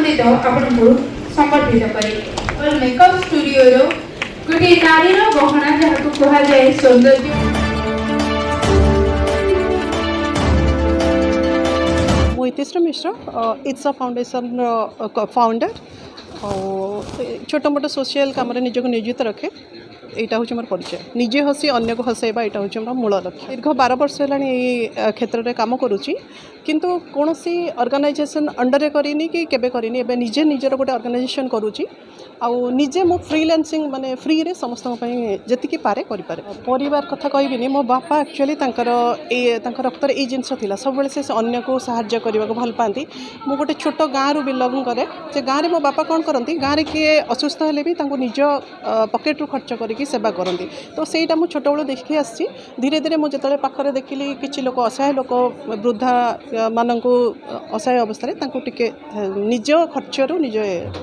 आनंदित आपको समर्पित करे मेकअप स्टूडियो गोटे नारीर गहना जहाँ कहुए सौंदर्य। इतिश्री मिश्र इट्स अ फाउंडेशन फाउंडर छोट मोट सोशल कम निजक नियोजित रखे यहाँ हूँ मोर परिचय निजे हसी अन्य को हसैबा यहाँ हूँ मोर मूल लक्ष्य। दीर्घ 12 वर्ष है क्षेत्र में कम करुँची किंतु कौन सी ऑर्गेनाइजेशन अंडर करनी कि केबे करनी एबे निजे निजर गोटे ऑर्गेनाइजेशन करुँची आउ निजे मो फ्रीलांसिंग माने फ्री रे समस्त जी पारे करें। परिवार कथा कहबिनी मो बापा एक्चुअली रक्तर ये जिनस थिला सब से अन्य को साहाय्य करने को भल पाती। मु गोटे छोट गाँव बिलंग करे से गाँव में मो बापा कौन करती गाँव में किए असुस्थ हेले भी निज पकेट रू खर्च करके सेवा करती तो सहीटा मुझे छोट बेलू देखी आसी। धीरे धीरे मुझे जो पाखे देखिली किसी लोक असहाय लोक वृद्धा मानक असहाय अवस्था टिके निज खर्चर निज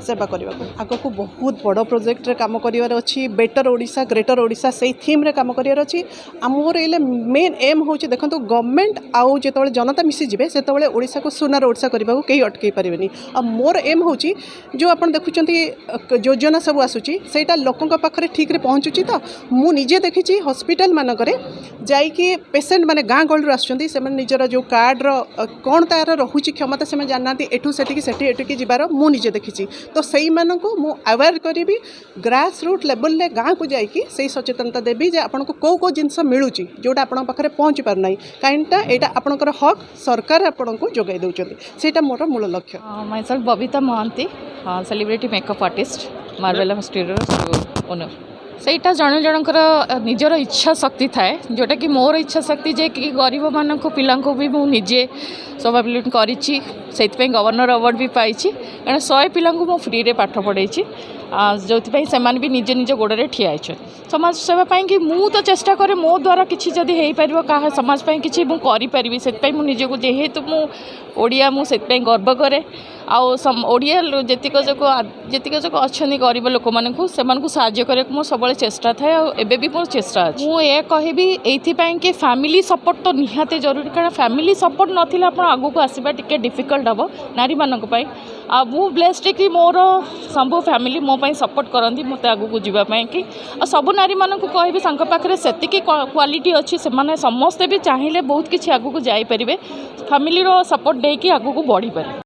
सेवा करने आग को बहुत बड़ प्रोजेक्ट रे काम करिवार अछि। बेटर ओडिशा ग्रेटर ओडिशा से थीम रे काम करिवार अछि। आमर एले मेन एम होछि देखंतु गवर्नमेंट आउ जेतबेले जनता मिसी जिवे सेतबेले ओडिशा को सुनार ओडिशा करबा को केही अटकई परिबेनी। आ मोर एम होछि जो आपण देखुचंती योजना सब आसुची सेटा लोकंक पाखरे ठीक रे पहुंचुची। तो मु निजे देखिछि हॉस्पिटल मानकरे जाईकि पेशेंट माने गाँ गहल आसुचंती से निजर जो कार्ड रो कोन तार रहुची क्षमता से जाननाती एठू सेठी सेठी एठकी जिबार मु निजे देखिछि। तो सेई माननको मु अवेयर करी ग्रास रूट लेवल ले गाँव को जाइए से सचेतनता देवी जे आपन को कौ जिनस मिलूची जोटा आपण पाखरे पहुँची पारना कहीं यहाँ आपणकर हक सरकार आपन को जोगाई दौरान से मोर मूल लक्ष्य। Myself Babita Mahanti celebrity makeup artist Marvella studio owner. सेटा जन जनकर निजर इच्छा शक्ति थाए जोटा कि मोर इच्छा शक्ति जे कि गरीब मान पिला भी मुझे निजे स्वावलम्बी करी गवर्नर अवार्ड भी पाई कारण 100 पिला मु फ्री रे पाठ पढ़ाई जो से भी निजे निज गोड़े ठिया समाज सेवा कि मु तो चेष्टा करे मो द्वारा किसी जदि हो पार क्या समाज कि मुझे से निजक जेहेतु मुझा मुझे गर्व कै आड़िया जीक जक अच्छा गरीब लोक मानू से साज्य करने सब चेष्टा थाए एबे भी मोर चेष्टा अच्छे। मुझे कहबी ये कि फैमिली सपोर्ट तो निहाती जरूरी कारण फैमिली सपोर्ट नाला आप आगू को आसवा टे डिफिकल्ट हम नारी मानक मु ब्लेस्ड कि मोर सब फैमिली मो सपोर्ट करती मत आगू को जावाई कि सब नारी मानक कहबी पाखे से क्वालिटी अच्छी से समस्ते भी चाहिए बहुत किसी आगू को जापर फैमिली सपोर्ट दे कि आगू को बढ़ी पारे।